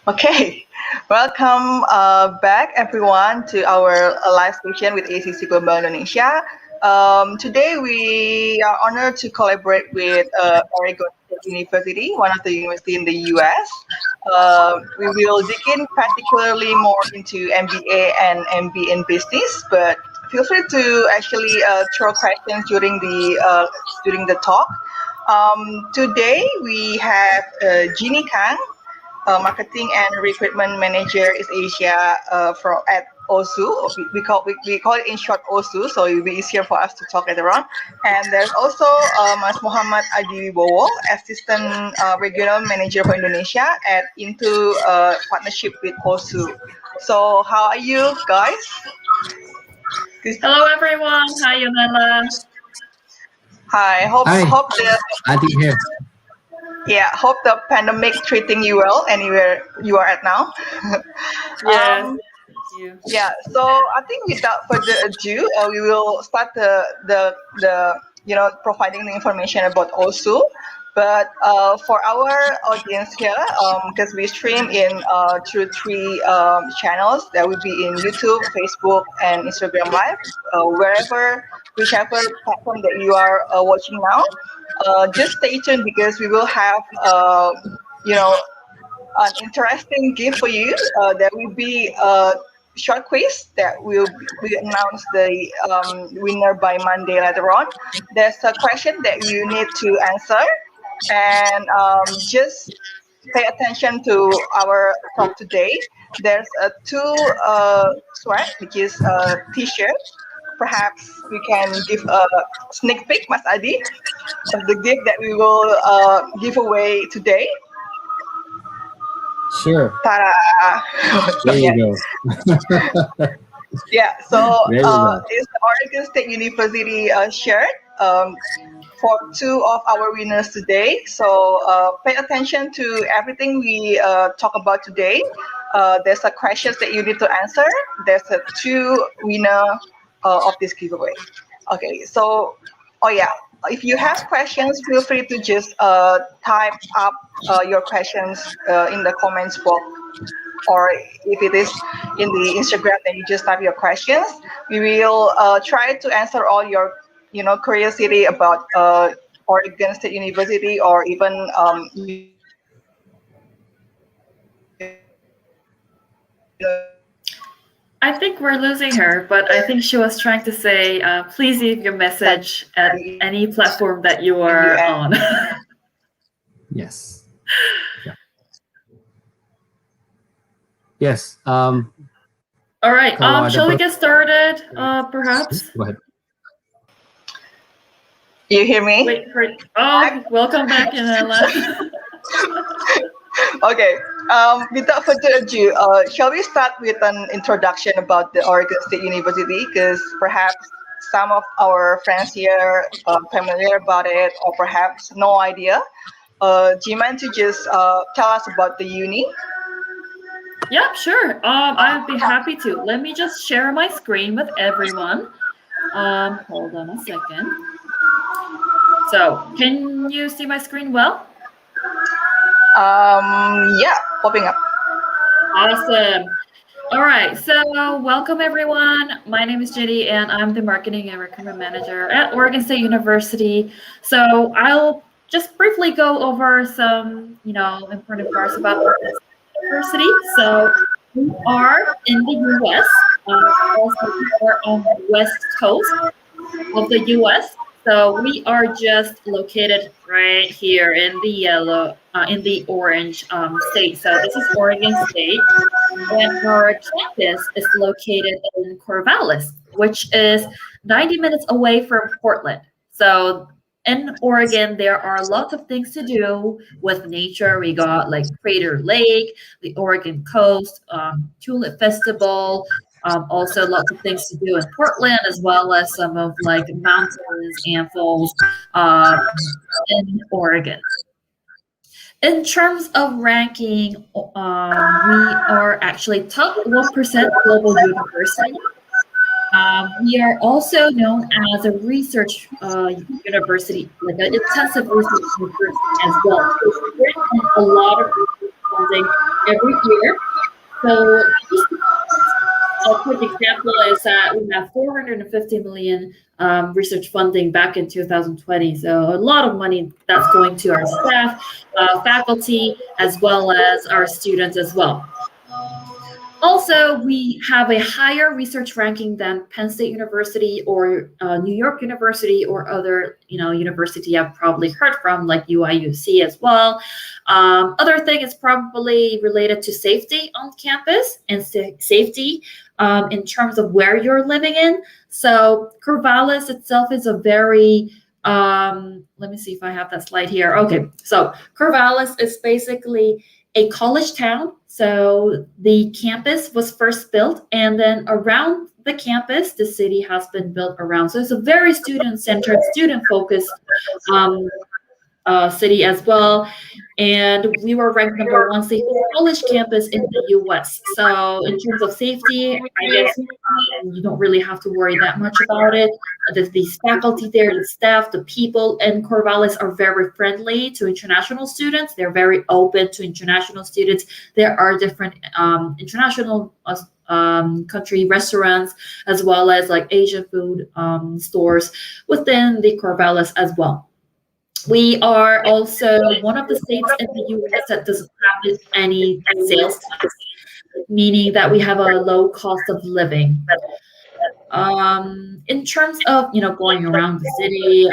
Okay, welcome back everyone to our live session with AECC Global Indonesia. Today we are honored to collaborate with Oregon State University, one of the university in the US. We will dig in particularly more into MBA and MBA in business, but feel free to actually throw questions during the talk. Today we have Jeannie Kang, marketing and recruitment manager is Asia from at OSU. We call it in short OSU, so it'll be easier for us to talk later on. And there's also Mas Muhammad Adi Wibowo, assistant regional manager for Indonesia at Into partnership with OSU. So how are you guys? Hello everyone. Hi Yonela. Hi. Hope the Adi here. Yeah, hope the pandemic treating you well anywhere you are at now. Yes. Yeah, so I think without further ado, we will start the providing the information about OSU. But for our audience here, because we stream in through three channels, that would be in YouTube, Facebook, and Instagram Live, whichever platform that you are watching now. Just stay tuned because we will have an interesting gift for you. There will be a short quiz that will we announce the winner by Monday later on. There's a question that you need to answer, and just pay attention to our talk today. There's two sweat, which is a t-shirt. Perhaps we can give a sneak peek, Mas Adi, of the gift that we will give away today. Sure. Ta-da! There you go. Yeah, so There you go. it's the Oregon State University shirt for two of our winners today. So pay attention to everything we talk about today. There's a questions that you need to answer. There's a two winner of this giveaway. Okay, so if you have questions, feel free to just type up your questions in the comments box, or if it is in the Instagram, then you just type your questions. We will try to answer all your curiosity about Oregon State University, or even I think we're losing her, but I think she was trying to say, please leave your message at any platform that you are on. Yes. Yeah. Yes. All right. Shall we get started? Perhaps. Go ahead. You hear me? Wait. Oh, welcome back, Yanela. Okay. Without further ado, shall we start with an introduction about the Oregon State University? Because perhaps some of our friends here are familiar about it, or perhaps no idea. Do you mind to just tell us about the uni? Yeah, sure. I'd be happy to. Let me just share my screen with everyone. Hold on a second. So, can you see my screen well? Yeah, popping up. Awesome. All right, so welcome everyone. My name is Jenny and I'm the marketing and recruitment manager at Oregon State University. So I'll just briefly go over some, important parts about Oregon State University. So we are in the US, also we are on the west coast of the US. So we are just located right here in the yellow, in the orange state. So this is Oregon State, and our campus is located in Corvallis, which is 90 minutes away from Portland. So in Oregon, there are lots of things to do with nature. We got like Crater Lake, the Oregon coast, Tulip Festival, also lots of things to do in Portland, as well as some of like mountains and falls in Oregon. In terms of ranking, we are actually top 1% global university. We are also known as a research university, like an intensive research university as well. So we're in a lot of research funding every year. So just a quick example is that we have 450 million research funding back in 2020. So a lot of money that's going to our staff, faculty, as well as our students as well. Also, we have a higher research ranking than Penn State University or New York University or other, university I've probably heard from, like UIUC as well. Other thing is probably related to safety on campus and safety in terms of where you're living in. So Corvallis itself is a very let me see if I have that slide here. Okay, so Corvallis is basically a college town. So the campus was first built, and then around the campus, the city has been built around. So it's a very student-centered, student-focused city as well. And we were ranked number 1 safest college campus in the U.S. So in terms of safety, I guess you don't really have to worry that much about it. These faculty there, the staff, the people in Corvallis are very friendly to international students. They're very open to international students. There are different international country restaurants, as well as like Asian food stores within the Corvallis as well. We are also one of the states in the U.S. that doesn't have any sales tax, meaning that we have a low cost of living. In terms of going around the city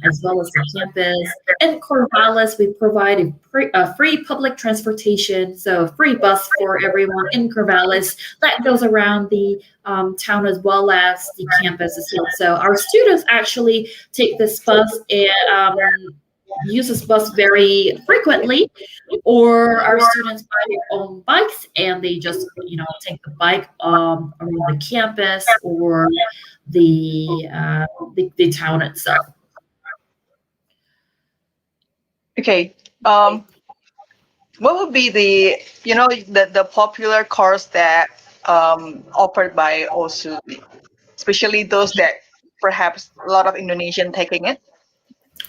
as well as the campus, in Corvallis we provide a free public transportation, so free bus for everyone in Corvallis that goes around the town as well as the campus as well. So our students actually take this bus and use this bus very frequently, or our students buy their own bikes and they just take the bike around the campus or the town itself. Okay. What would be the popular course that offered by OSU, especially those that perhaps a lot of Indonesian taking it?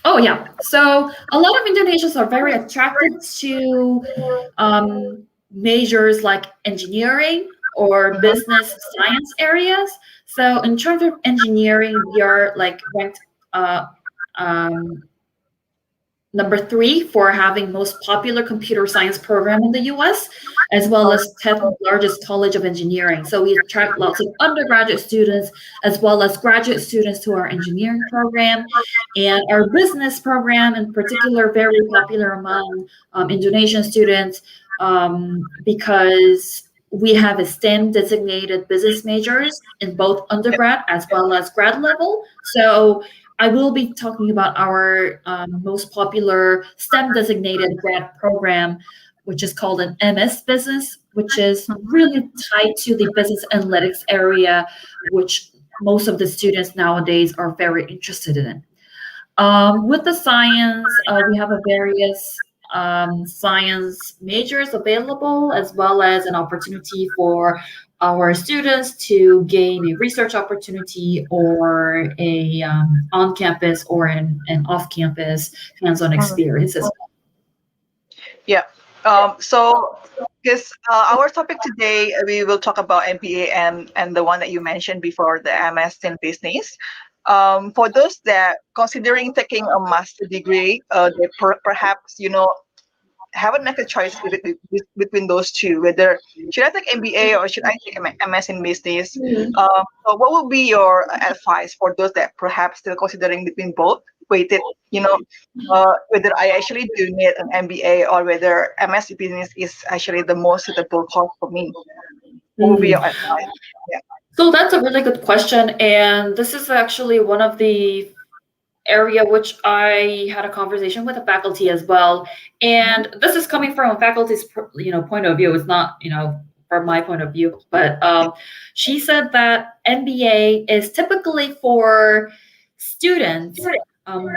Oh yeah, so a lot of Indonesians are very attracted to majors like engineering or business science areas. So in terms of engineering, we are like ranked number 3 for having most popular computer science program in the US, as well as 10th largest college of engineering. So we attract lots of undergraduate students as well as graduate students to our engineering program. And our business program in particular, very popular among Indonesian students because we have a STEM designated business majors in both undergrad as well as grad level. So I will be talking about our most popular STEM designated grad program, which is called an MS Business, which is really tied to the business analytics area, which most of the students nowadays are very interested in. With the science, we have a various science majors available, as well as an opportunity for our students to gain a research opportunity or a on-campus or an off-campus hands-on experiences. Yeah. So, because our topic today, we will talk about MBA and the one that you mentioned before, the MS in business. For those that considering taking a master degree, they perhaps haven't make a choice between those two, whether should I take MBA or should I take MS in business. So what would be your advice for those that perhaps still considering between both, whether I actually do need an MBA or whether MS in business is actually the most suitable course for me? What would be your advice? Yeah. So that's a really good question, and this is actually one of the area which I had a conversation with the faculty as well. And this is coming from a faculty's point of view. It's not from my point of view, but she said that MBA is typically for students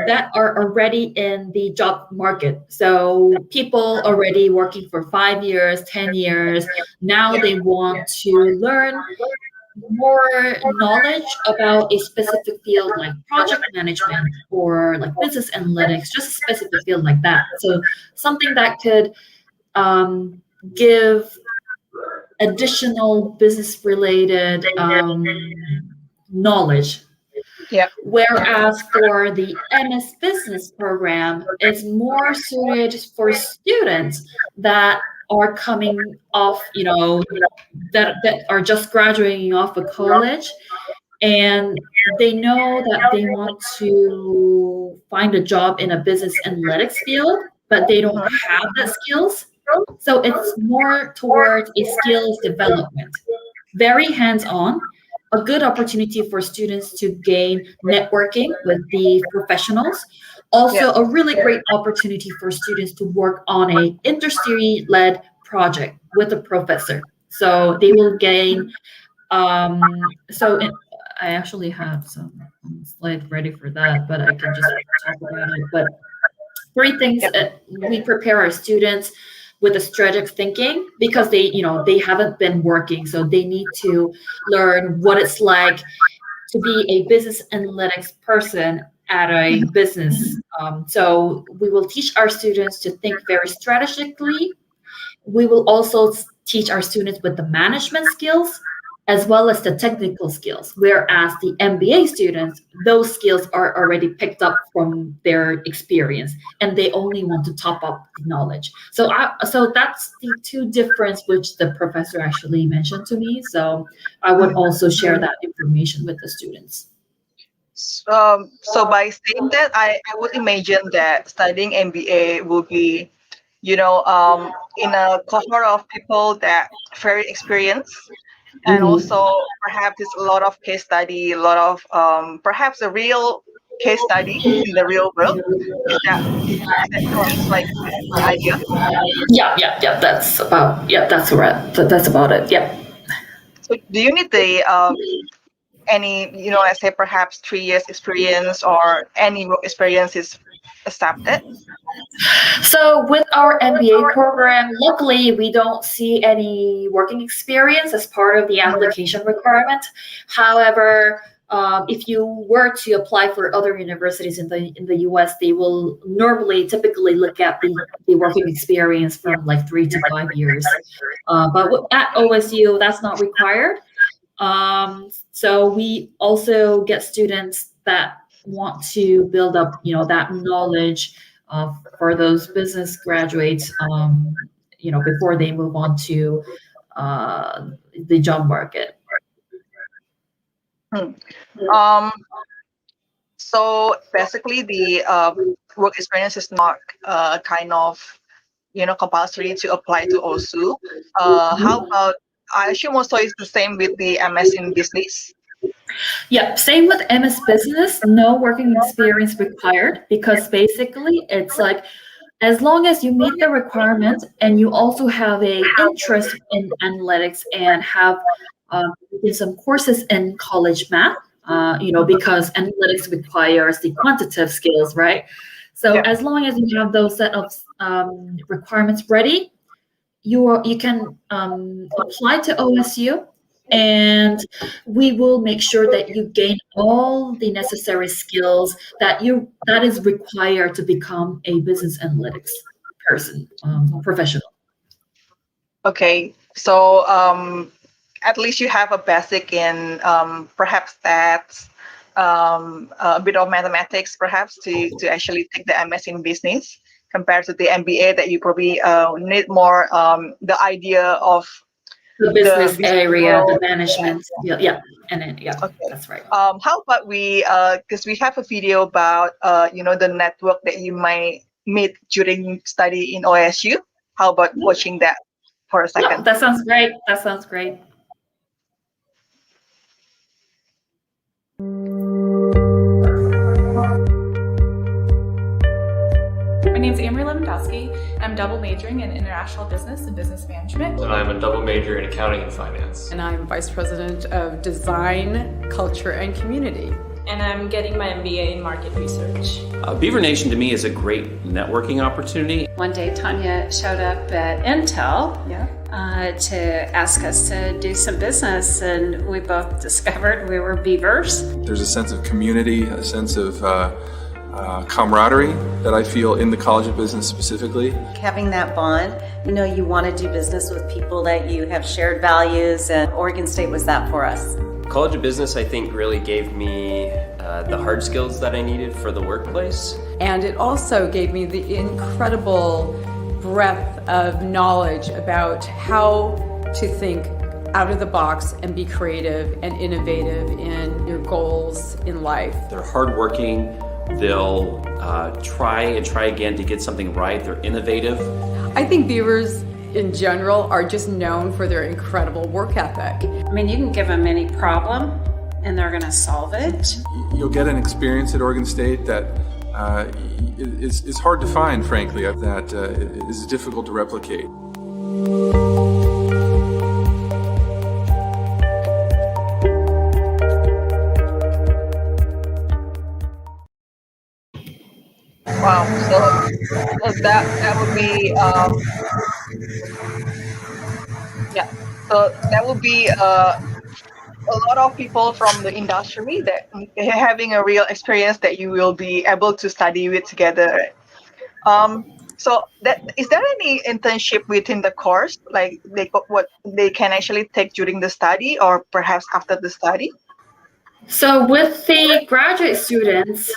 that are already in the job market. So people already working for 5 years, 10 years. Now they want to learn more knowledge about a specific field like project management or like business analytics, just a specific field like that. So something that could give additional business related knowledge. Yeah. Whereas for the MS Business program, it's more suited for students that are coming off, that are just graduating off of college, and they know that they want to find a job in a business analytics field, but they don't have the skills. So it's more towards a skills development, very hands-on, a good opportunity for students to gain networking with the professionals. Also, a really great opportunity for students to work on a industry-led project with a professor. So they will gain. I actually have some slides ready for that, but I can just talk about it. But 3 things we prepare our students with a strategic thinking, because they haven't been working, so they need to learn what it's like to be a business analytics person at a business. So we will teach our students to think very strategically. We will also teach our students with the management skills as well as the technical skills, whereas the MBA students, those skills are already picked up from their experience, and they only want to top up the knowledge. So that's the 2 difference which the professor actually mentioned to me. So I would also share that information with the students. So by saying that, I would imagine that studying MBA will be, in a cohort of people that very experienced, and also perhaps it's a lot of case study, a lot of perhaps a real case study in the real world. Is that sounds like the idea? Yeah. That's about right. That's about it. Yep. So do you need the any, let's say perhaps 3 years experience or any work experience is accepted? So with our MBA program, luckily we don't see any working experience as part of the application requirement. However, if you were to apply for other universities in the US, they will typically look at the working experience from like 3 to 5 years. But at OSU, that's not required. So we also get students that want to build up, that knowledge for those business graduates, before they move on to the job market. So basically, the work experience is not kind of, compulsory to apply to OSU. How about, I assume also it's the same with the MS in business? Yeah, same with MS Business, no working experience required, because basically it's like, as long as you meet the requirements and you also have a interest in analytics and have some courses in college math, because analytics requires the quantitative skills, right? So as long as you have those set of requirements ready, you can apply to OSU, and we will make sure that you gain all the necessary skills that is required to become a business analytics person, professional. Okay, so at least you have a basic in perhaps stats, a bit of mathematics, perhaps to actually take the MS in business, compared to the MBA that you probably need more the idea of the business area, the management. Yeah. And then, okay. That's right. How about we, because we have a video about, the network that you might meet during study in OSU. How about watching that for a second? Yeah, that sounds great. My name's Amory Lewandowski. I'm double majoring in international business and business management. And I'm a double major in accounting and finance. And I'm vice president of design, culture, and community. And I'm getting my MBA in market research. Beaver Nation to me is a great networking opportunity. One day Tanya showed up at Intel to ask us to do some business, and we both discovered we were Beavers. There's a sense of community, a sense of camaraderie that I feel in the College of Business specifically. Having that bond, you want to do business with people that you have shared values, and Oregon State was that for us. College of Business, I think, really gave me the hard skills that I needed for the workplace. And it also gave me the incredible breadth of knowledge about how to think out of the box and be creative and innovative in your goals in life. They're hardworking. They'll try and try again to get something right. They're innovative. I think Beavers in general are just known for their incredible work ethic. I mean, you can give them any problem and they're going to solve it. You'll get an experience at Oregon State that is hard to find, frankly, that is difficult to replicate. Wow. So that would be yeah. So that would be a lot of people from the industry that having a real experience that you will be able to study with together. So that is there any internship within the course, like what they can actually take during the study or perhaps after the study? So with the graduate students,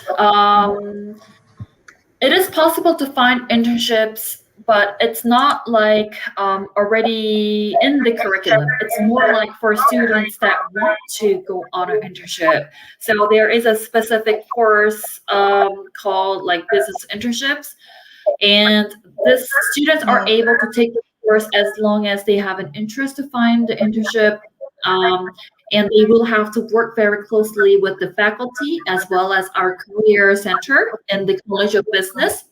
it is possible to find internships, but it's not like already in the curriculum. It's more like for students that want to go on an internship. So there is a specific course called like business internships, and this students are able to take the course as long as they have an interest to find the internship. And they will have to work very closely with the faculty as well as our career center in the College of Business.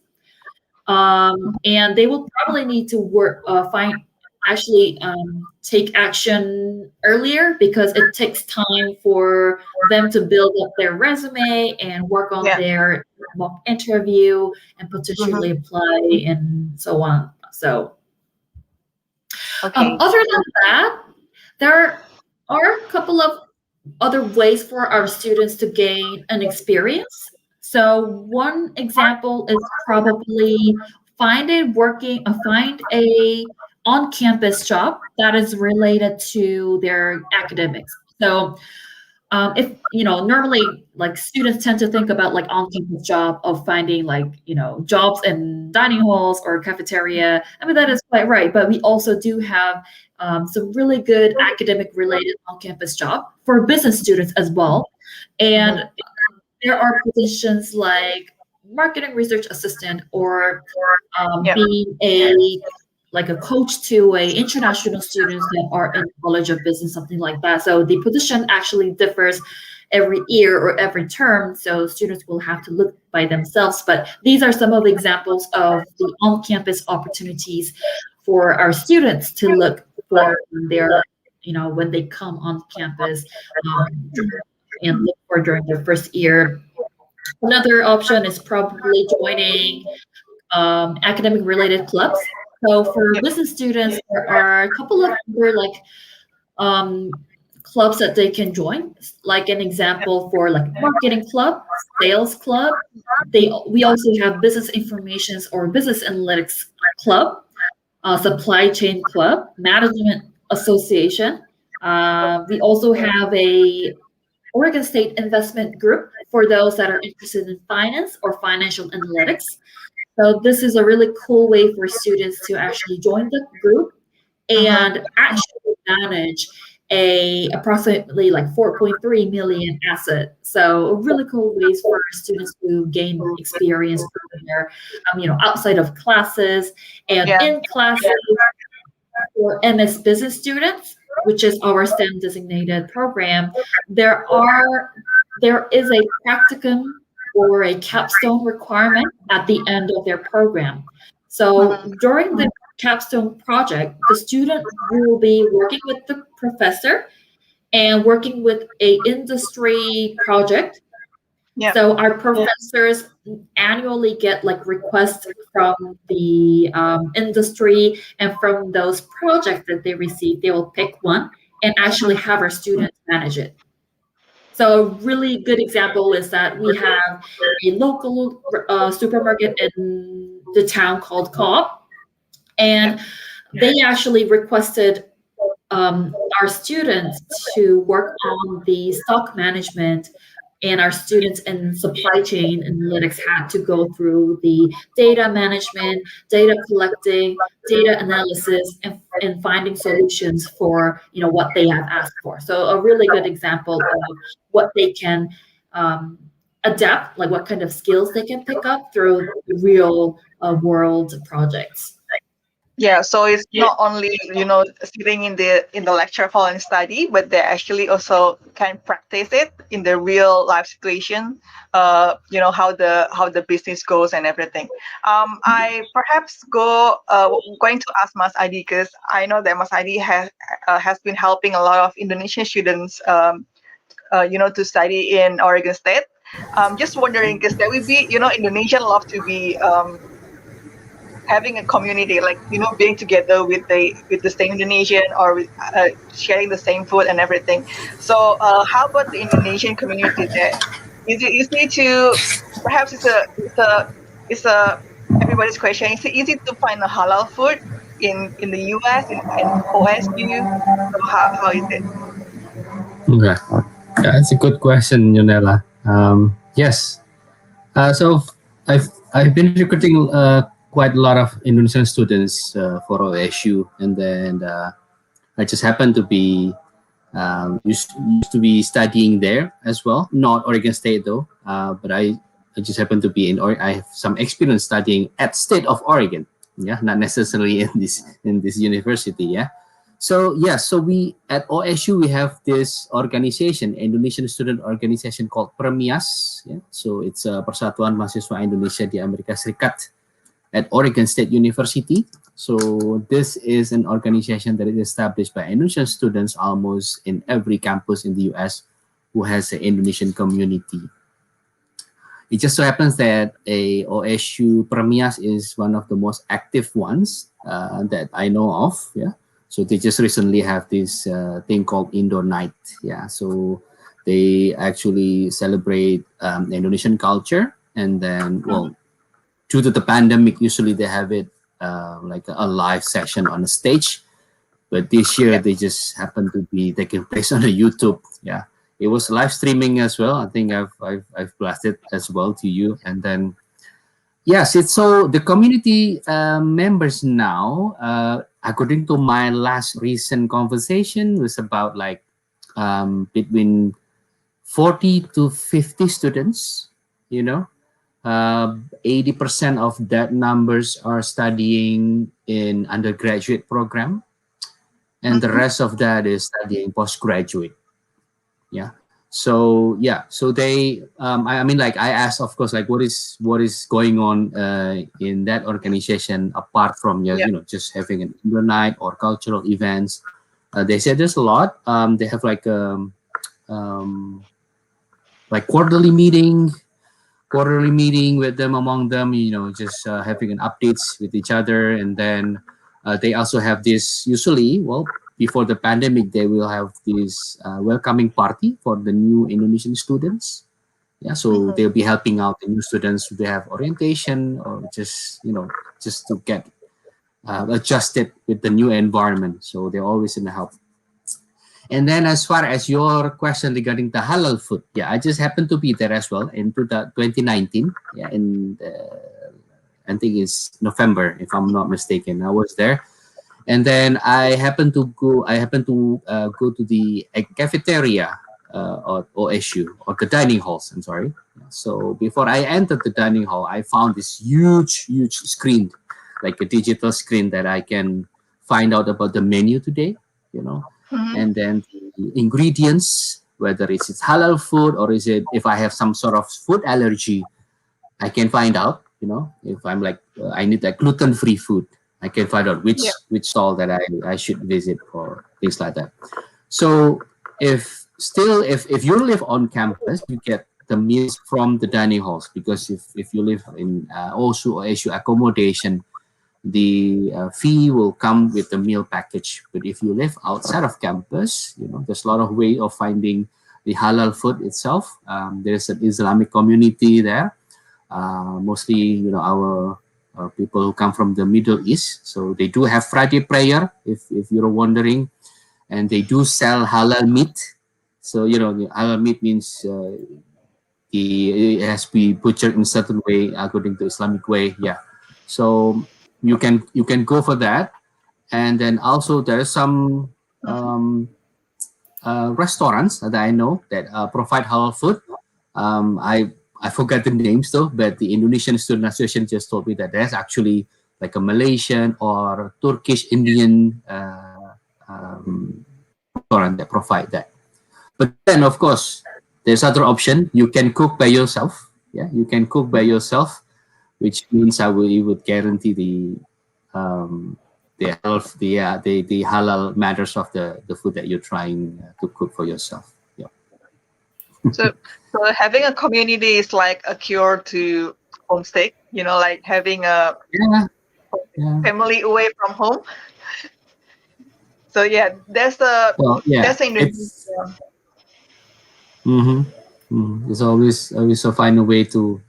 And they will probably need to work, take action earlier because it takes time for them to build up their resume and work on their mock interview and potentially apply and so on. So, other than that, there are a couple of other ways for our students to gain an experience. So one example is probably find a on-campus job that is related to their academics. So if normally like students tend to think about like on-campus job of finding like jobs in dining halls or cafeteria. I mean, that is quite right, but we also do have some really good academic related on-campus job for business students as well. And there are positions like marketing research assistant or being a coach to international students that are in College of Business, something like that. So the position actually differs every year or every term. So students will have to look by themselves. But these are some of the examples of the on-campus opportunities for our students to look for when they come on campus and look for during their first year. Another option is probably joining academic related clubs. So for business students, there are a couple of other clubs that they can join. Like an example for like marketing club, sales club. We also have business informations or business analytics club, supply chain club, management association. We also have a Oregon State investment group for those that are interested in finance or financial analytics. So this is a really cool way for students to actually join the group and actually manage approximately like 4.3 million asset. So really cool ways for students to gain experience there, outside of classes and in classes for MS business students, which is our STEM designated program. There is a practicum or a capstone requirement at the end of their program. So during the capstone project, the student will be working with the professor and working with a industry project. So our professors annually get like requests from the industry, and from those projects that they receive, they will pick one and actually have our students manage it. So a really good example is that we have a local supermarket in the town called Co-op, and they actually requested our students to work on the stock management, and our students in supply chain analytics had to go through the data management, data collecting, data analysis, and finding solutions for what they have asked for. So a really good example of what they can adapt, like what kind of skills they can pick up through real world projects. Yeah, so it's not only sitting in the lecture hall and study, but they actually also can practice it in the real life situation. How the business goes and everything. I perhaps going to ask Mas Adi, because I know that Mas Adi has been helping a lot of Indonesian students to study in Oregon State. Just wondering, because there will be Indonesian love to be having a community, like being together with the same Indonesian, or with, sharing the same food and everything. So how about the Indonesian community there? Is it easy to, perhaps it's a everybody's question, is it easy to find a halal food in the US, in OSU? So how is it? Okay. Yeah, that's a good question, Yunela. Yes. So I've been recruiting quite a lot of Indonesian students for OSU, and then I just happened to be used to be studying there as well. Not Oregon State though, but I just happened to be I have some experience studying at State of Oregon. Yeah, not necessarily in this university. Yeah. So we at OSU we have this organization, Indonesian student organization called PERMIAS. Yeah? So it's a Persatuan Mahasiswa Indonesia di Amerika Serikat at Oregon State University. So this is an organization that is established by Indonesian students almost in every campus in the US who has an Indonesian community. It just so happens that a OSU PERMIAS is one of the most active ones that I know of. Yeah. So they just recently have this thing called Indo Night. Yeah, so they actually celebrate Indonesian culture, and then, well, due to the pandemic, usually they have it like a live session on a stage. But this year they just happen to be taking place on a YouTube. Yeah, it was live streaming as well. I think I've blasted as well to you, and then. Yes, it's so the community members now, according to my last recent conversation, was about like between 40 to 50 students, 80% of that numbers are studying in undergraduate program, and the rest of that is studying postgraduate. Yeah. So they, I mean, like I asked, of course, like what is going on in that organization apart from just having an Indo night or cultural events. They said there's a lot. They have like quarterly meeting with them, among them, just having an updates with each other, and then they also have this usually, well, before the pandemic, they will have this welcoming party for the new Indonesian students. Yeah, so they'll be helping out the new students who they have orientation, or just to get adjusted with the new environment. So they're always in the help. And then as far as your question regarding the halal food, yeah, I just happened to be there as well in 2019. Yeah, I think it's November, if I'm not mistaken. I was there. And then I happened to go to the cafeteria or OSU, or the dining halls. I'm sorry. So before I entered the dining hall, I found this huge screen, like a digital screen that I can find out about the menu today. And then the ingredients, whether it's halal food or is it, if I have some sort of food allergy, I can find out. If I'm like I need like gluten-free food, I can find out which stall that I should visit or things like that. So if you live on campus, you get the meals from the dining halls, because if you live in OSU accommodation, the fee will come with the meal package. But if you live outside of campus, there's a lot of way of finding the halal food itself. There's an Islamic community there, mostly our people who come from the Middle East. So they do have Friday prayer, if you're wondering, and they do sell halal meat. So the halal meat means it has to be butchered in a certain way according to Islamic way. Yeah, so you can go for that, and then also there are some restaurants that I know that provide halal food. I forgot the names though, but the Indonesian Student Association just told me that there's actually like a Malaysian or Turkish Indian restaurant that provide that. But then, of course, there's other option. You can cook by yourself. Yeah, you can cook by yourself, which means you would guarantee the health, the halal matters of the food that you're trying to cook for yourself. Yeah. So having a community is like a cure to homesick. Like having a family away from home. So yeah, that's the Indonesia. It's always to find a way to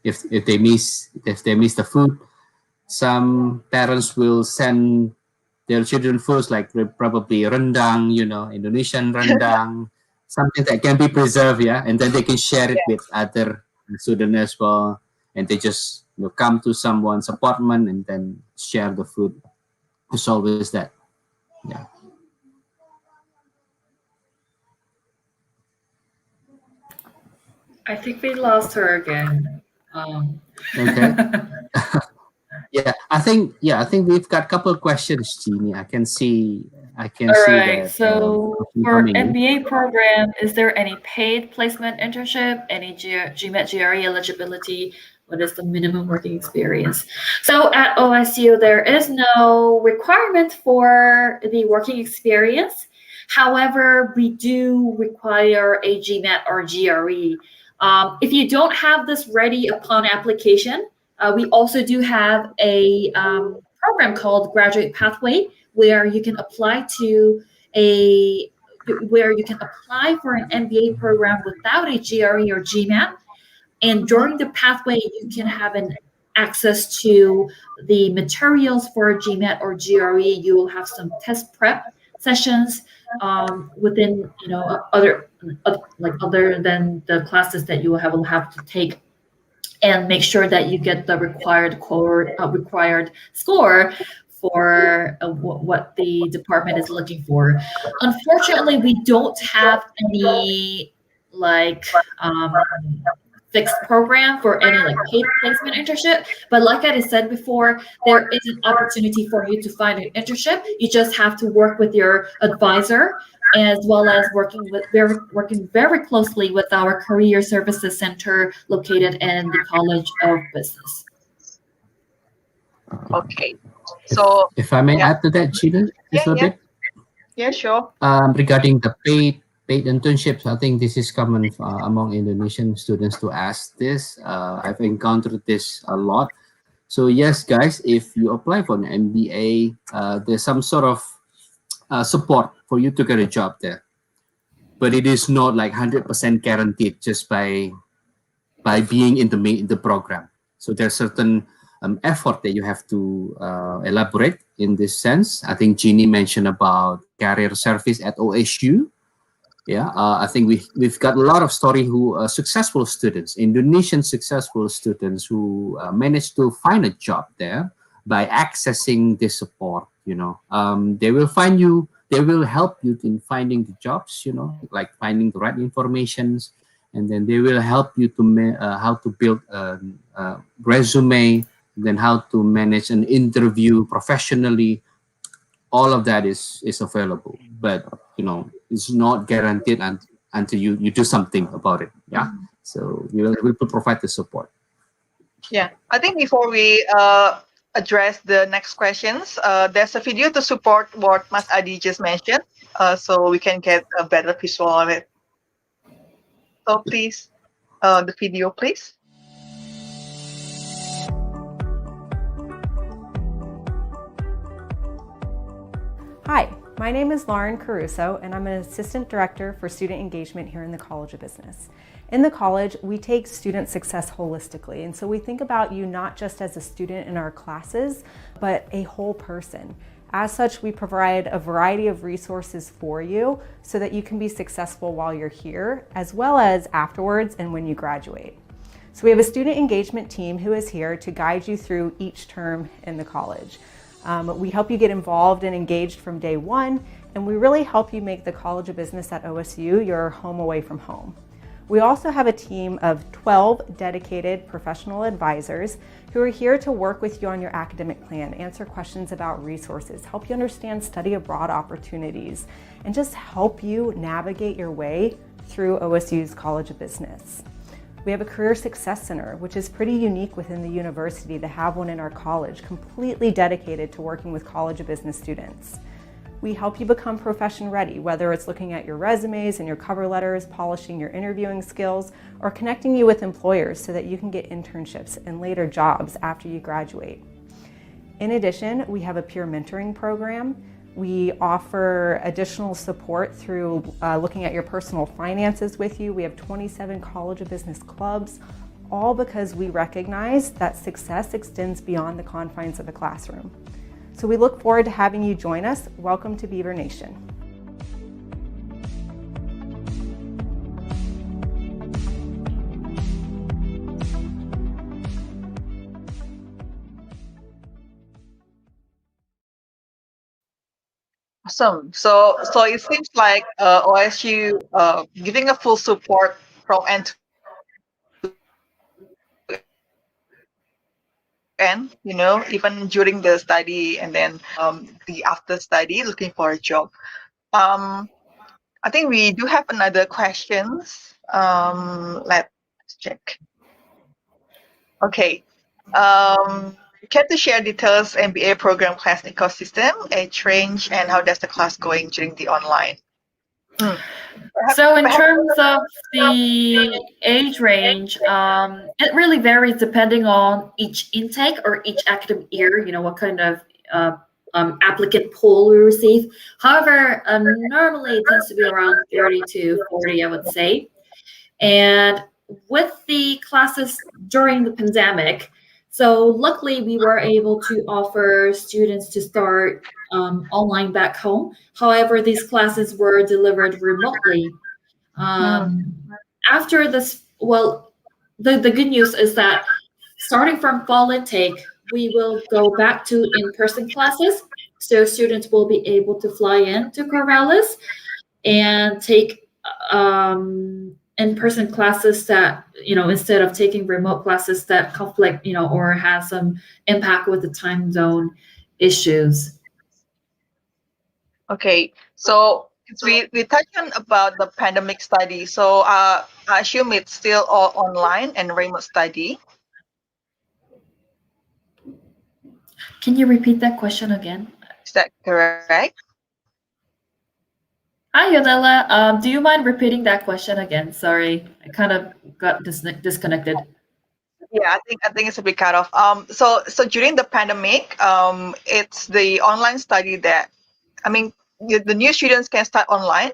if they miss the food, some parents will send their children foods like probably rendang, Indonesian rendang, something that can be preserved, and then they can share it with other students as well, and they just come to someone's apartment and then share the food. It's always that. Yeah. I think we lost her again. Okay. I think we've got a couple of questions, Jeannie. I can see. All right. So for MBA program, is there any paid placement internship? Any GMAT GRE eligibility? What is the minimum working experience? So at OSU, there is no requirement for the working experience. However, we do require a GMAT or GRE. If you don't have this ready upon application, we also do have a program called Graduate Pathway, where you can apply for an MBA program without a GRE or GMAT. And during the pathway, you can have an access to the materials for GMAT or GRE. You will have some test prep sessions within other than the classes that you will have to take, and make sure that you get the required score for what the department is looking for. Unfortunately, we don't have any fixed program for any paid placement internship. But like I said before, there is an opportunity for you to find an internship. You just have to work with your advisor, as well as working very closely with our Career Services Center located in the College of Business. Okay. So if I may add to that, Gina, just a bit. Yeah, sure. Regarding the paid internships, I think this is common among Indonesian students to ask this. I've encountered this a lot. So yes, guys, if you apply for an MBA, there's some sort of support for you to get a job there, but it is not 100% guaranteed just by being in the program. So there's certain effort that you have to elaborate in this sense. I think Jeannie mentioned about career service at OSU. I think we've got a lot of story who successful students, Indonesian successful students who managed to find a job there by accessing this support. They will help you in finding the jobs, like finding the right informations, and then they will help you to how to build a resume, then how to manage an interview professionally. All of that is available, but it's not guaranteed until you do something about it. So we will provide the support. I think before we address the next questions, there's a video to support what Mas Adi just mentioned, so we can get a better visual of it. So please, the video, please. Hi, My name is Lauren Caruso, and I'm an Assistant Director for Student Engagement here in the College of Business. In the college, we take student success holistically, and so we think about you not just as a student in our classes, but a whole person. As such, we provide a variety of resources for you so that you can be successful while you're here, as well as afterwards and when you graduate. So we have a student engagement team who is here to guide you through each term in the college. We help you get involved and engaged from day one, and we really help you make the College of Business at OSU your home away from home. We also have a team of 12 dedicated professional advisors who are here to work with you on your academic plan, answer questions about resources, help you understand study abroad opportunities, and just help you navigate your way through OSU's College of Business. We have a Career Success Center, which is pretty unique within the university to have one in our college, completely dedicated to working with College of Business students. We help you become profession ready, whether it's looking at your resumes and your cover letters, polishing your interviewing skills, or connecting you with employers so that you can get internships and later jobs after you graduate. In addition, we have a peer mentoring program. We offer additional support through looking at your personal finances with you. We have 27 College of Business clubs, all because we recognize that success extends beyond the confines of the classroom. So we look forward to having you join us. Welcome to Beaver Nation. Awesome. So it seems like OSU giving a full support from end to end, even during the study and then the after study, looking for a job. I think we do have another questions. Let's check. Okay. Care to share details MBA program class ecosystem, age range, and how does the class going during the online? So in terms of the age range, it really varies depending on each intake or each academic year, what kind of applicant pool we receive. However, normally it tends to be around 30 to 40, I would say. And with the classes during the pandemic, so luckily we were able to offer students to start online back home. However, these classes were delivered remotely. After this, the good news is that starting from fall intake, we will go back to in-person classes. So students will be able to fly in to Corvallis and take in-person classes that, instead of taking remote classes that conflict, or has some impact with the time zone issues. Okay, so we touched on about the pandemic study. So I assume it's still all online and remote study. Can you repeat that question again? Is that correct? Hi, Yonella. Do you mind repeating that question again? Sorry, I kind of got disconnected. Yeah, I think it's a bit cut off. So during the pandemic, it's the online study that, the new students can start online.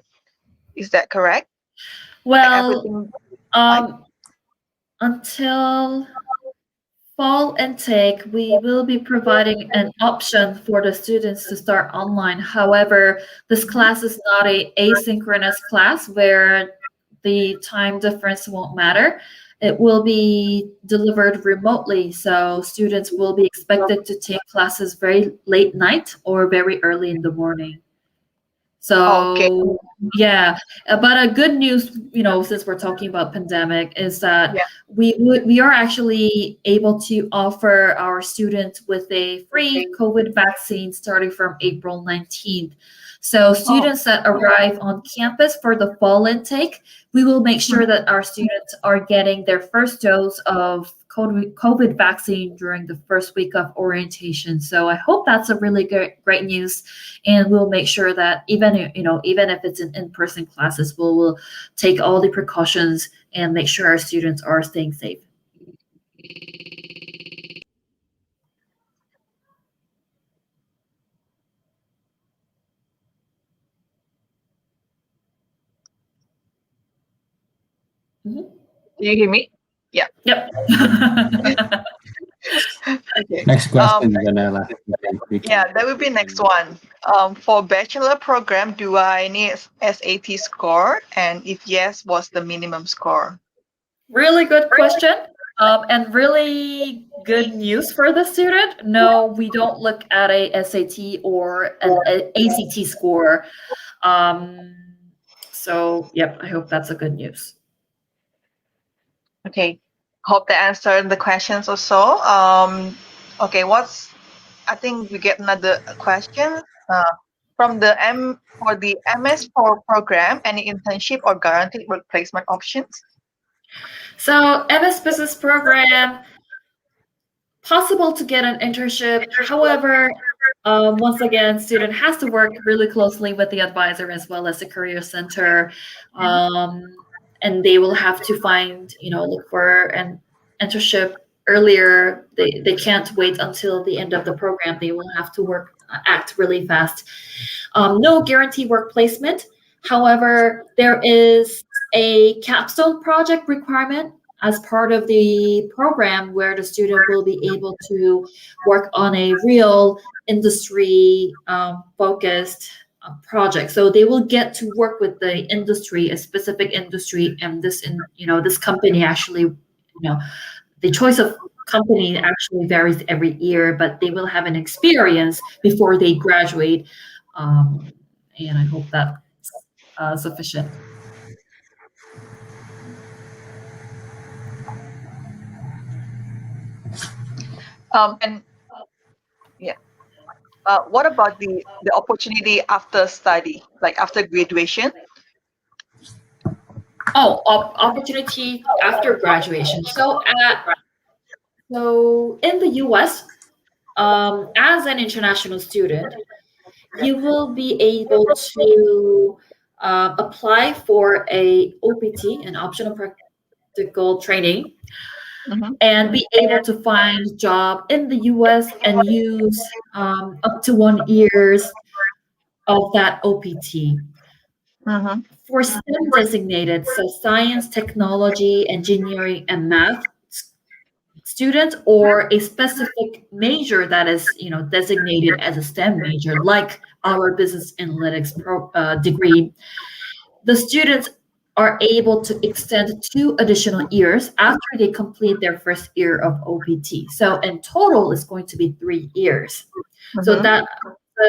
Is that correct? Well, until fall intake, we will be providing an option for the students to start online. However, this class is not an asynchronous class where the time difference won't matter. It will be delivered remotely, so students will be expected to take classes very late night or very early in the morning. So yeah, but a good news, since we're talking about pandemic, is that we are actually able to offer our students with a free COVID vaccine starting from April 19th. So students that arrive on campus for the fall intake, we will make sure that our students are getting their first dose of COVID vaccine during the first week of orientation. So I hope that's a really great news, and we'll make sure that even if it's in-person classes, we'll take all the precautions and make sure our students are staying safe. Do you hear me? Yeah. Yep. Okay. Next question, Janela. Yeah, that would be next one. For bachelor program, do I need SAT score? And if yes, what's the minimum score? Really good question. And really good news for the student. No, we don't look at a SAT or an ACT score. So, yep, I hope that's a good news. Okay. Hope that answered the questions also. Okay, I think we get another question. For the MS4 program, any internship or guaranteed work placement options? So MS Business Program, possible to get an internship. However, once again, student has to work really closely with the advisor as well as the career center. And they will have to find, look for an internship earlier. They can't wait until the end of the program. They will have to act really fast. No guaranteed work placement. However, there is a capstone project requirement as part of the program where the student will be able to work on a real industry focused project. So they will get to work with the industry, a specific industry, and this company actually, the choice of company actually varies every year, but they will have an experience before they graduate. And I hope that's sufficient. And yeah, what about the opportunity after study, like after graduation? Oh, opportunity after graduation. So in the U.S., as an international student, you will be able to apply for a OPT, an optional practical training, and be able to find a job in the U.S. and use up to 1 year of that OPT. For STEM designated, so science, technology, engineering, and math students, or a specific major that is designated as a STEM major, like our business analytics degree, the students are able to extend 2 additional years after they complete their first year of OPT. So in total, it's going to be 3 years. So that's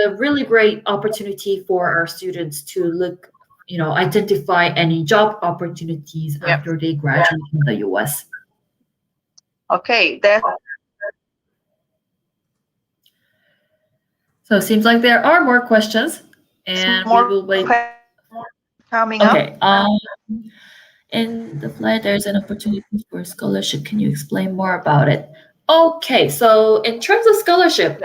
a really great opportunity for our students to look, identify any job opportunities after they graduate in the US. Okay, so it seems like there are more questions, and we will wait. Coming up. Okay. In the flight, there's an opportunity for scholarship. Can you explain more about it? Okay, so in terms of scholarship,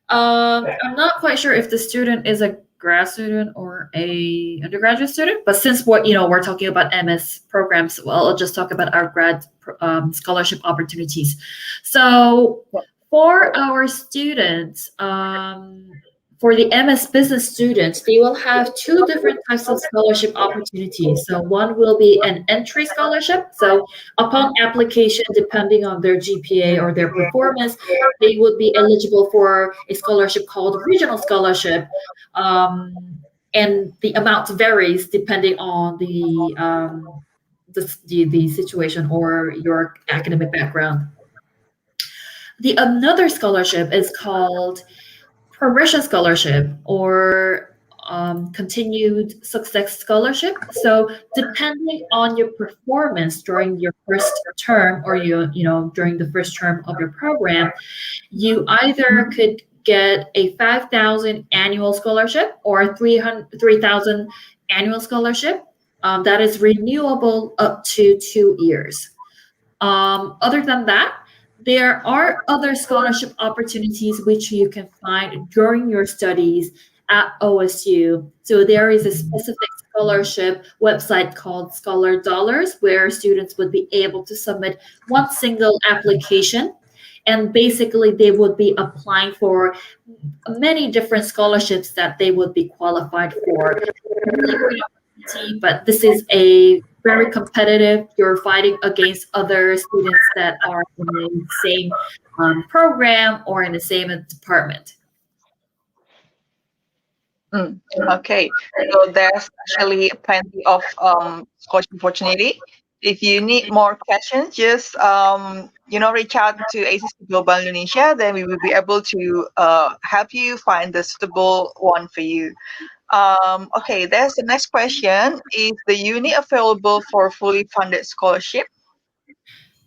I'm not quite sure if the student is a grad student or a undergraduate student, but since we're talking about MS programs, well, I'll just talk about our grad scholarship opportunities. So for our students, for the MS business students, they will have 2 different types of scholarship opportunities. So one will be an entry scholarship. So upon application, depending on their GPA or their performance, they would be eligible for a scholarship called regional scholarship. And the amount varies depending on the situation or your academic background. The another scholarship is called progression scholarship or continued success scholarship. So depending on your performance during your first term or during the first term of your program, you either could get a 5,000 annual scholarship or 3,000 annual scholarship that is renewable up to 2 years. Other than that, there are other scholarship opportunities which you can find during your studies at OSU. So there is a specific scholarship website called Scholar Dollars where students would be able to submit one single application. And basically, they would be applying for many different scholarships that they would be qualified for. but this is a very competitive. You're fighting against other students that are in the same program or in the same department. Okay, so there's actually plenty of scholarship opportunity. If you need more questions, just reach out to AECC Global Indonesia. Then we will be able to help you find the suitable one for you. Okay, there's the next question. Is the uni available for fully funded scholarship?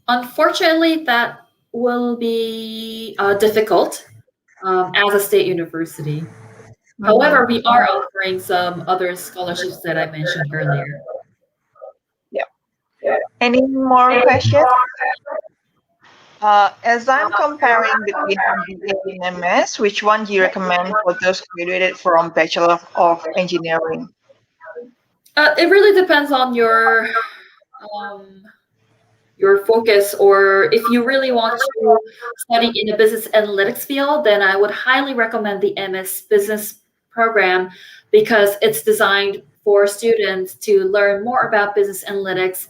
Unfortunately, that will be difficult as a state university. However, we are offering some other scholarships that I mentioned earlier. Yeah. Any more questions? As I'm comparing between MBA and MS, which one do you recommend for those graduated from Bachelor of Engineering? It really depends on your focus, or if you really want to study in the business analytics field, then I would highly recommend the MS Business program because it's designed for students to learn more about business analytics,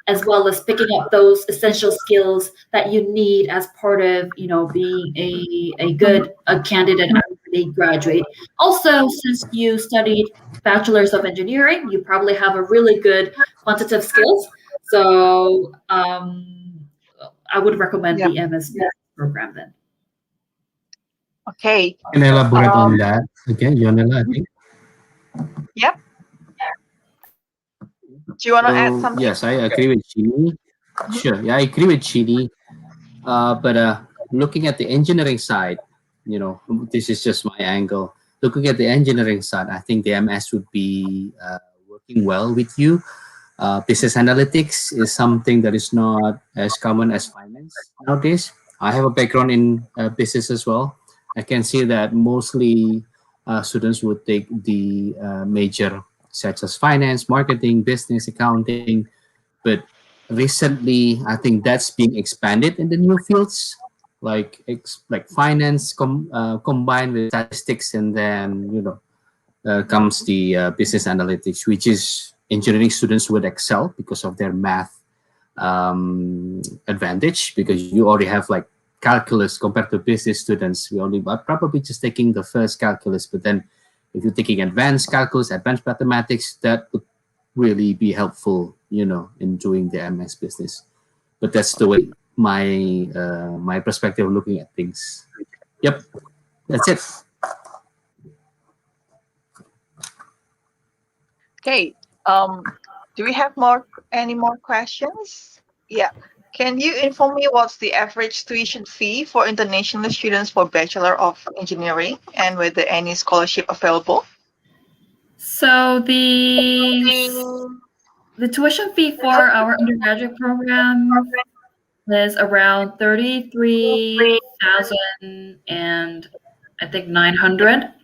as well as picking up those essential skills that you need as part of, being a good candidate after they graduate. Also, since you studied Bachelors of Engineering, you probably have a really good quantitative skills. So I would recommend the MS program then. Okay. Can I elaborate on that again, Yonela, I think? Yep. Do you want to add something? Yes, I agree with Chini. Sure, yeah, I agree with Chini. But looking at the engineering side, this is just my angle. Looking at the engineering side, I think the MS would be working well with you. Business analytics is something that is not as common as finance nowadays. I have a background in business as well. I can see that mostly students would take the major such as finance, marketing, business, accounting. But recently, I think that's being expanded in the new fields, like finance combined with statistics, and then comes the business analytics, which is engineering students would excel because of their math advantage, because you already have like calculus compared to business students. We only are probably just taking the first calculus, but then if you're taking advanced calculus, advanced mathematics, that would really be helpful, in doing the MS business. But that's the way my perspective of looking at things. Yep, that's it. Okay. Do we have any more questions? Yeah. Can you inform me what's the average tuition fee for international students for Bachelor of Engineering, and whether any scholarship available? So the tuition fee for our undergraduate program is around 33,000 and I think 900.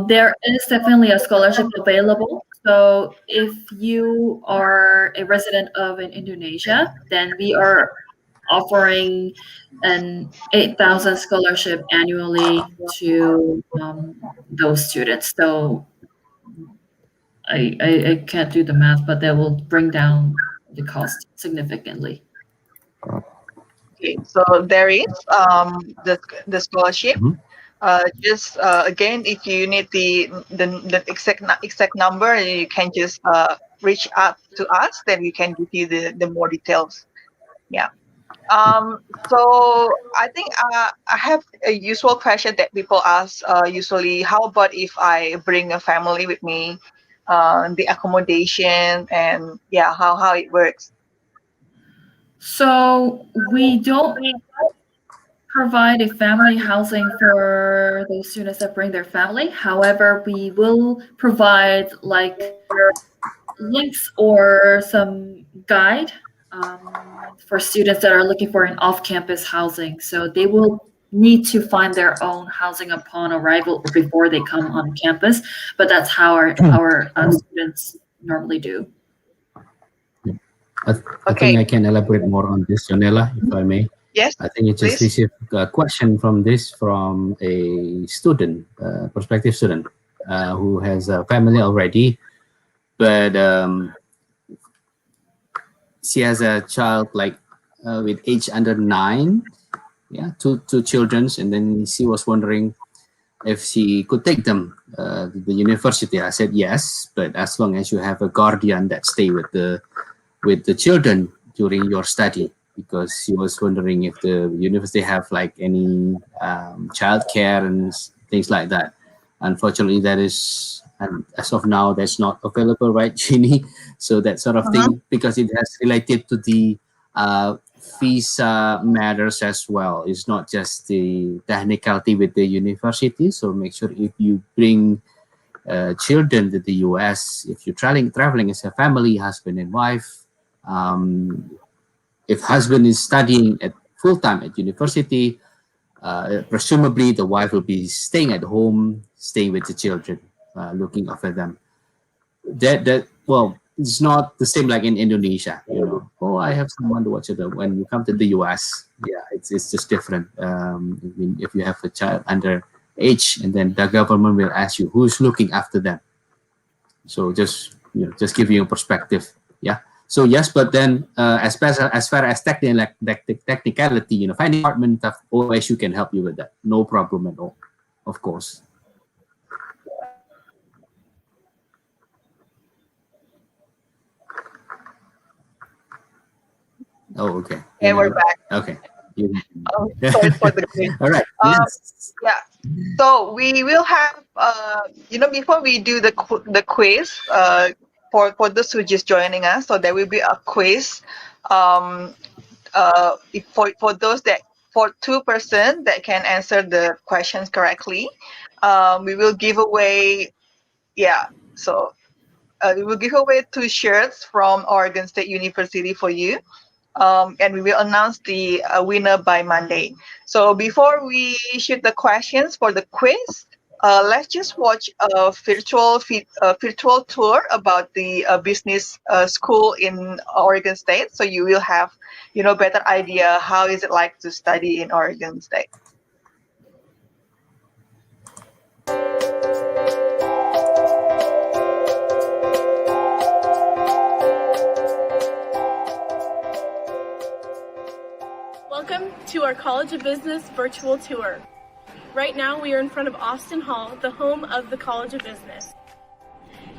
There is definitely a scholarship available. So if you are a resident of Indonesia, then we are offering an 8,000 scholarship annually to those students. So I can't do the math, but that will bring down the cost significantly. Okay, so there is the scholarship. Just again, if you need the exact number, you can just reach out to us. Then we can give you the more details. Yeah. So I think I have a usual question that people ask usually. How about if I bring a family with me? The accommodation and how it works. So we don't provide a family housing for those students that bring their family. However, we will provide like links or some guide for students that are looking for an off-campus housing. So they will need to find their own housing upon arrival or before they come on campus. But that's how our students normally do. I think I can elaborate more on this, Yonela, if I may. Yes. I think you just received a question from a student, prospective student, who has a family already, but she has a child like with age under 9, two children, and then she was wondering if she could take them to the university. I said yes, but as long as you have a guardian that stay with the children during your study, because she was wondering if the university have like any childcare and things like that. Unfortunately, that is, as of now, that's not available, right, Jeannie? So that sort of thing, because it has related to the visa matters as well. It's not just the technicality with the university. So make sure if you bring children to the US, if you're traveling as a family, husband and wife, if husband is studying at full-time at university, presumably the wife will be staying at home, staying with the children, looking after them. Well, it's not the same like in Indonesia, you know. Oh, I have someone to watch it. When you come to the US, it's just different. If you have a child under age, and then the government will ask you who's looking after them. So just give you a perspective. So yes, but then as far as technicality, finding department of OSU can help you with that. No problem at all, of course. Oh, okay. And we're back. Okay. Sorry for the quiz. All right. Yes. Yeah. So we will have, before we do the quiz, for those who just joining us, so there will be a quiz. For those for 2 persons that can answer the questions correctly, we will give away. So we will give away 2 shirts from Oregon State University for you. And we will announce the winner by Monday. So before we shoot the questions for the quiz, let's just watch a virtual tour about the business school in Oregon State. So you will have, better idea how is it like to study in Oregon State. Welcome to our College of Business virtual tour. Right now we are in front of Austin Hall, the home of the College of Business.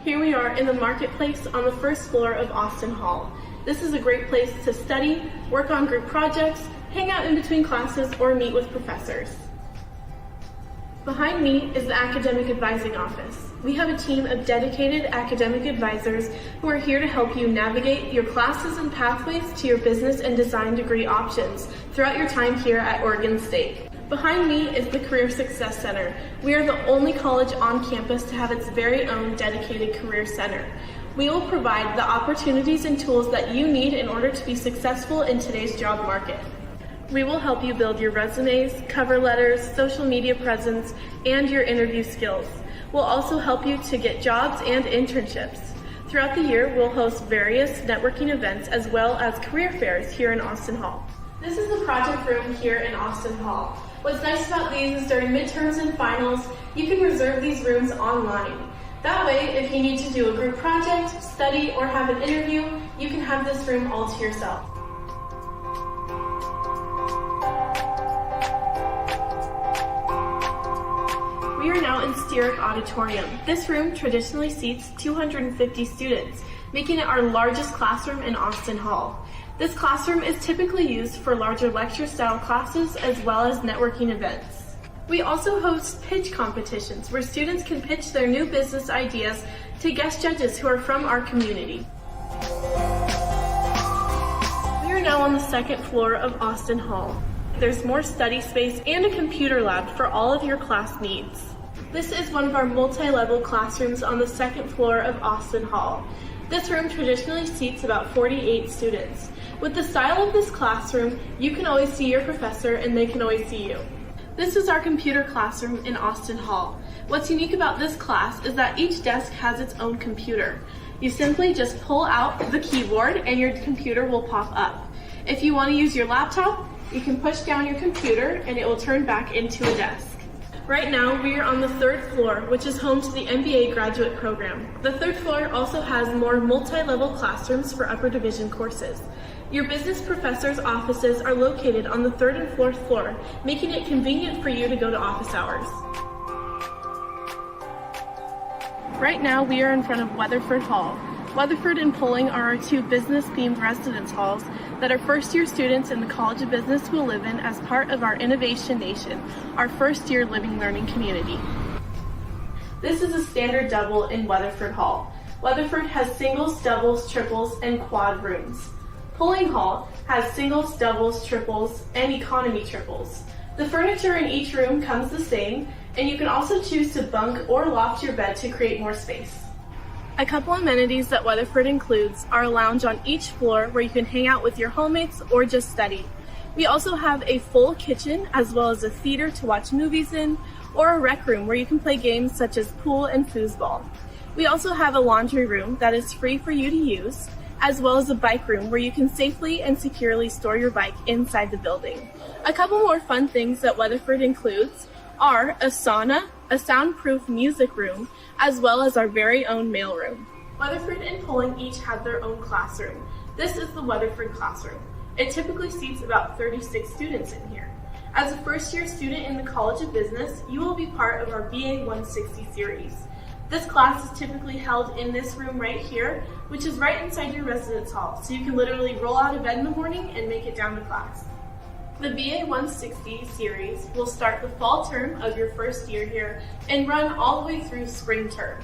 Here we are in the marketplace on the first floor of Austin Hall. This is a great place to study, work on group projects, hang out in between classes, or meet with professors. Behind me is the Academic Advising Office. We have a team of dedicated academic advisors who are here to help you navigate your classes and pathways to your business and design degree options throughout your time here at Oregon State. Behind me is the Career Success Center. We are the only college on campus to have its very own dedicated career center. We will provide the opportunities and tools that you need in order to be successful in today's job market. We will help you build your resumes, cover letters, social media presence, and your interview skills. We'll also help you to get jobs and internships. Throughout the year, we'll host various networking events as well as career fairs here in Austin Hall. This is the project room here in Austin Hall. What's nice about these is during midterms and finals, you can reserve these rooms online. That way, if you need to do a group project, study, or have an interview, you can have this room all to yourself. We are now in Steerick Auditorium. This room traditionally seats 250 students, making it our largest classroom in Austin Hall. This classroom is typically used for larger lecture-style classes as well as networking events. We also host pitch competitions where students can pitch their new business ideas to guest judges who are from our community. We are now on the second floor of Austin Hall. There's more study space and a computer lab for all of your class needs. This is one of our multi-level classrooms on the second floor of Austin Hall. This room traditionally seats about 48 students. With the style of this classroom, you can always see your professor and they can always see you. This is our computer classroom in Austin Hall. What's unique about this class is that each desk has its own computer. You simply just pull out the keyboard and your computer will pop up. If you want to use your laptop, you can push down your computer and it will turn back into a desk. Right now, we are on the 3rd floor, which is home to the MBA graduate program. The 3rd floor also has more multi-level classrooms for upper division courses. Your business professors' offices are located on the 3rd and 4th floor, making it convenient for you to go to office hours. Right now, we are in front of Weatherford Hall. Weatherford and Pulling are our 2 business-themed residence halls that our first-year students in the College of Business will live in as part of our Innovation Nation, our first-year living learning community. This is a standard double in Weatherford Hall. Weatherford has singles, doubles, triples, and quad rooms. Pulling Hall has singles, doubles, triples, and economy triples. The furniture in each room comes the same, and you can also choose to bunk or loft your bed to create more space. A couple amenities that Weatherford includes are a lounge on each floor where you can hang out with your homemates or just study. We also have a full kitchen as well as a theater to watch movies in, or a rec room where you can play games such as pool and foosball. We also have a laundry room that is free for you to use, as well as a bike room where you can safely and securely store your bike inside the building. A couple more fun things that Weatherford includes are a sauna, a soundproof music room, as well as our very own mailroom. Weatherford and Pulling each have their own classroom. This is the Weatherford Classroom. It typically seats about 36 students in here. As a first-year student in the College of Business, you will be part of our BA 160 series. This class is typically held in this room right here, which is right inside your residence hall, so you can literally roll out of bed in the morning and make it down to class. The BA 160 series will start the fall term of your first year here and run all the way through spring term.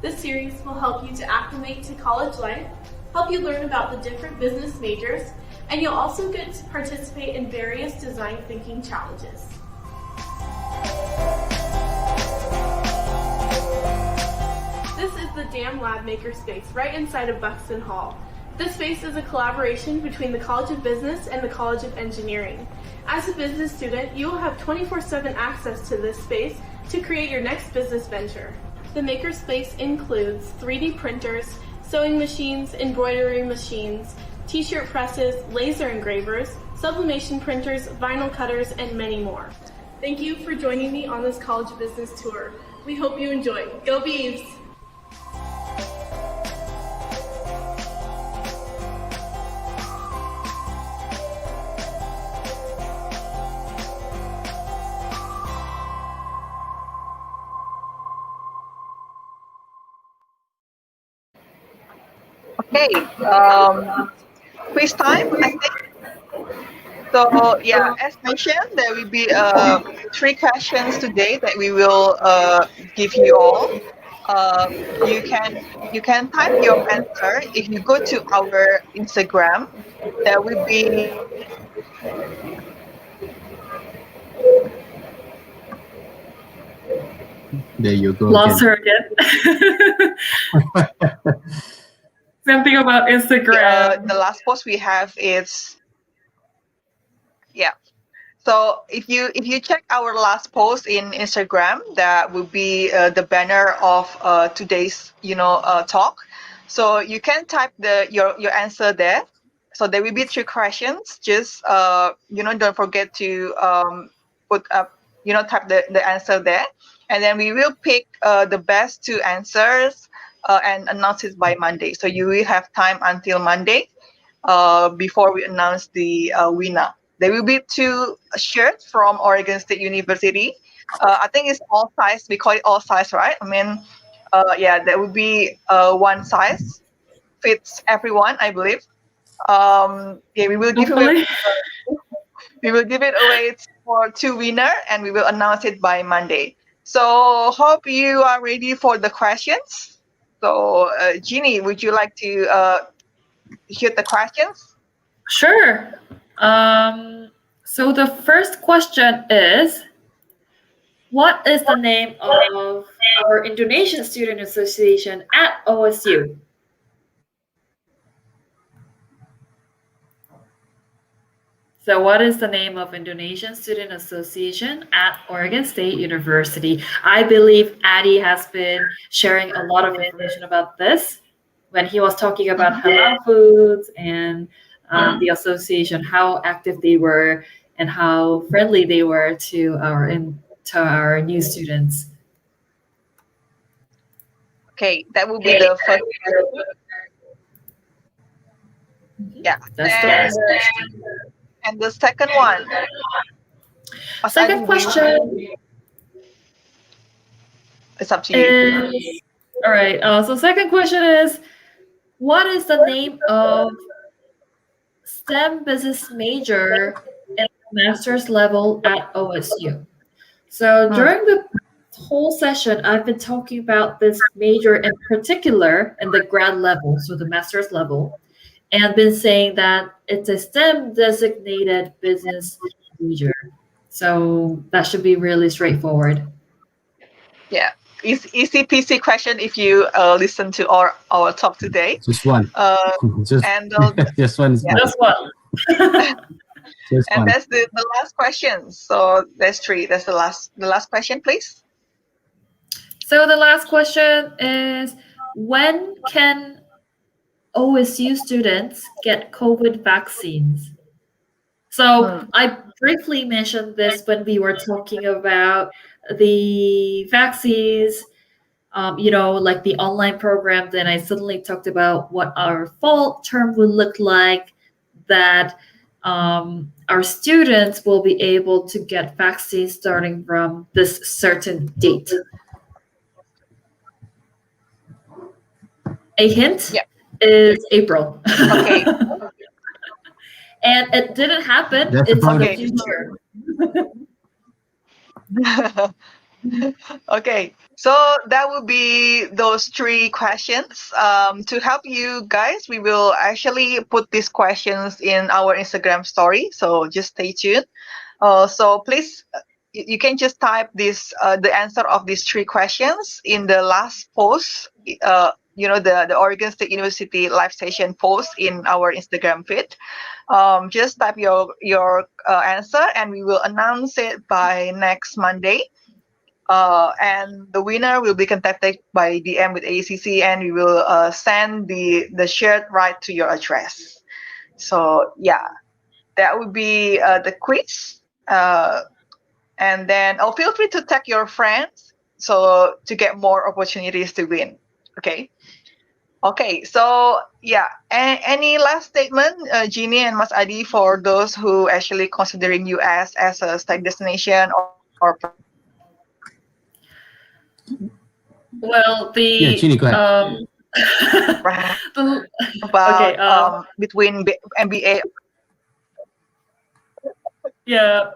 This series will help you to acclimate to college life, help you learn about the different business majors, and you'll also get to participate in various design thinking challenges. This is the DAM Lab Makerspace right inside of Buxton Hall. This space is a collaboration between the College of Business and the College of Engineering. As a business student, you will have 24/7 access to this space to create your next business venture. The Makerspace includes 3D printers, sewing machines, embroidery machines, t-shirt presses, laser engravers, sublimation printers, vinyl cutters, and many more. Thank you for joining me on this College of Business tour. We hope you enjoy. Go Beavs! Okay, quiz time, I think. So yeah, as mentioned, there will be 3 questions today that we will give you all. You can type your answer if you go to our Instagram. There will be There you go. Lost her again. Something about Instagram. The last post we have is So if you check our last post in Instagram, that will be the banner of today's talk. So you can type your answer there. So there will be 3 questions. Just don't forget to put up type the answer there, and then we will pick the best 2 answers and announce it by Monday. So you will have time until Monday before we announce the winner. There will be 2 shirts from Oregon State University. I think it's all size. We call it all size, right? I mean, there will be 1 size fits everyone, I believe. We will give away. We will give it away for 2 winners, and we will announce it by Monday. So hope you are ready for the questions. So Jeannie, would you like to hear the questions? Sure. So the first question is, what is the name of our Indonesian Student Association at OSU? So what is the name of Indonesian Student Association at Oregon State University? I believe Addy has been sharing a lot of information about this when he was talking about halal foods and the association, how active they were and how friendly they were to our to our new students? Okay, that will be the first. Yeah. And the second one. Second question. It's up to you. All right. So second question is, what is the name of STEM business major at master's level at OSU? So during the whole session, I've been talking about this major in particular in the grad level, so the master's level, and been saying that it's a STEM designated business major. So that should be really straightforward. Yeah, easy peasy question if you listen to our talk today. Just one. Just one. Yeah. Just one. And that's the last question. So there's three. That's the last question, please. So the last question is, when can OSU students get COVID vaccines? So I briefly mentioned this when we were talking about the vaccines, like the online program. Then I suddenly talked about what our fall term would look like, that our students will be able to get vaccines starting from this certain date. A hint is April. Okay. And it didn't happen. That's it's in okay. the future. Okay, so that would be those three questions. To help you guys, we will actually put these questions in our Instagram story. So just stay tuned. So please, you can just type the answer of these three questions in the last post. The Oregon State University live session post in our Instagram feed. Just type your answer, and we will announce it by next Monday. And the winner will be contacted by DM with AECC, and we will send the shirt right to your address. So yeah, that would be the quiz. And then feel free to tag your friends so to get more opportunities to win. Okay, so yeah, any last statement, Jeannie and Mas Adi, for those who actually considering US as a study destination or Well, Jeannie, go ahead. Between MBA. Yeah,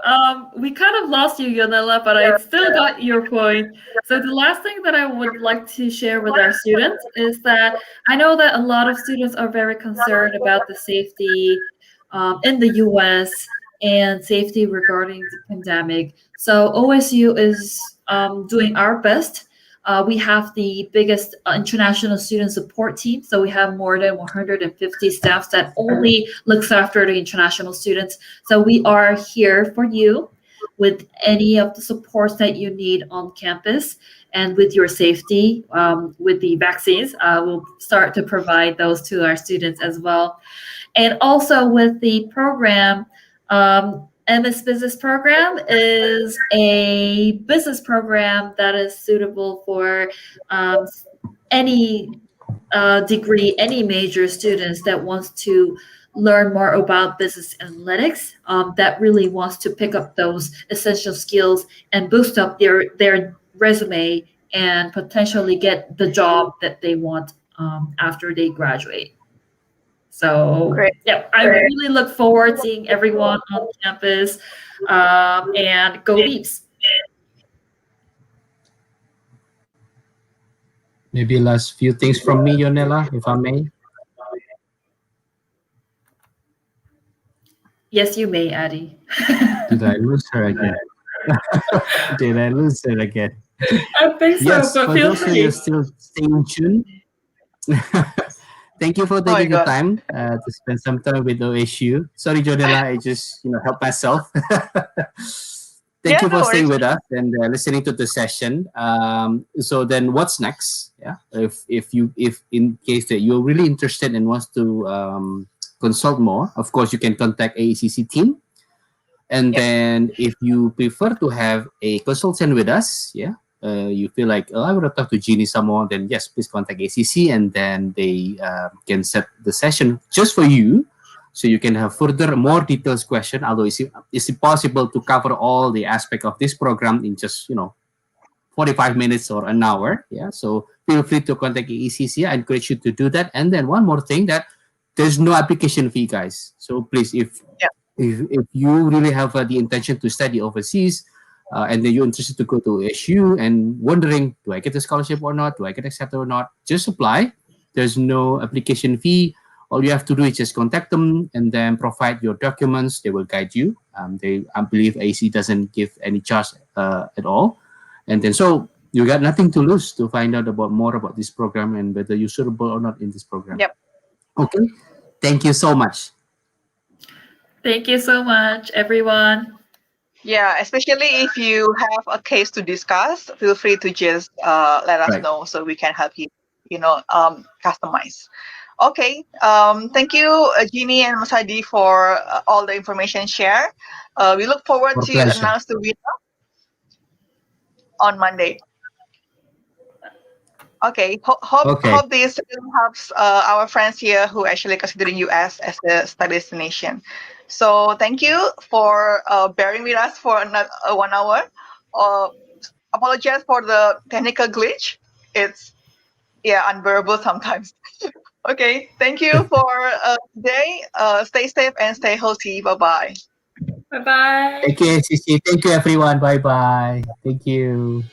we kind of lost you, Yonela, but I still got your point. So the last thing that I would like to share with our students is that I know that a lot of students are very concerned about the safety in the US and safety regarding the pandemic. So OSU is doing our best. We have the biggest international student support team. So we have more than 150 staffs that only looks after the international students. So we are here for you with any of the supports that you need on campus, and with your safety, with the vaccines. We'll start to provide those to our students as well. And also with the program, MS Business Program is a business program that is suitable for any degree, any major students that wants to learn more about business analytics, that really wants to pick up those essential skills and boost up their resume and potentially get the job that they want after they graduate. So yeah, I really look forward to seeing everyone on campus, and go Leaps. Maybe last few things from me, Yonela, if I may. Yes, you may, Adi. Did I lose her again? Did I lose her again? I think so, yes, but for feel those free. who are still staying tuned, thank you for taking the time to spend some time with OSU. Sorry, Jonela, I just help myself. Thank you for staying with us and listening to the session. So then, what's next? Yeah, if in case that you're really interested and wants to consult more, of course you can contact AECC team. And then if you prefer to have a consultant with us, you feel like, I want to talk to Jeannie some more, then yes, please contact ACC, and then they can set the session just for you, so you can have further more detailed question. Although it's impossible to cover all the aspect of this program in just 45 minutes or an hour. So feel free to contact AECC. I encourage you to do that. And then one more thing, that there's no application fee, guys. So please, if you really have the intention to study overseas, and then you're interested to go to ASU and wondering, do I get a scholarship or not? Do I get accepted or not? Just apply. There's no application fee. All you have to do is just contact them and then provide your documents. They will guide you. I believe AC doesn't give any charge at all. And then so you got nothing to lose to find out more about this program and whether you're suitable or not in this program. Yep. Okay. Thank you so much. Thank you so much, everyone. Yeah, especially if you have a case to discuss, feel free to just let us know so we can help you, customize. Okay. Thank you, Jeannie and Masadi, for all the information shared. We look forward to announce the winner on Monday. Okay. Hope this helps our friends here who actually considering US as a study destination. So thank you for bearing with us for another 1 hour. Apologize for the technical glitch. It's unbearable sometimes. Okay, thank you for today. Stay safe and stay healthy. Bye-bye. Bye-bye. Thank you, ACC. Thank you, everyone. Bye-bye. Thank you.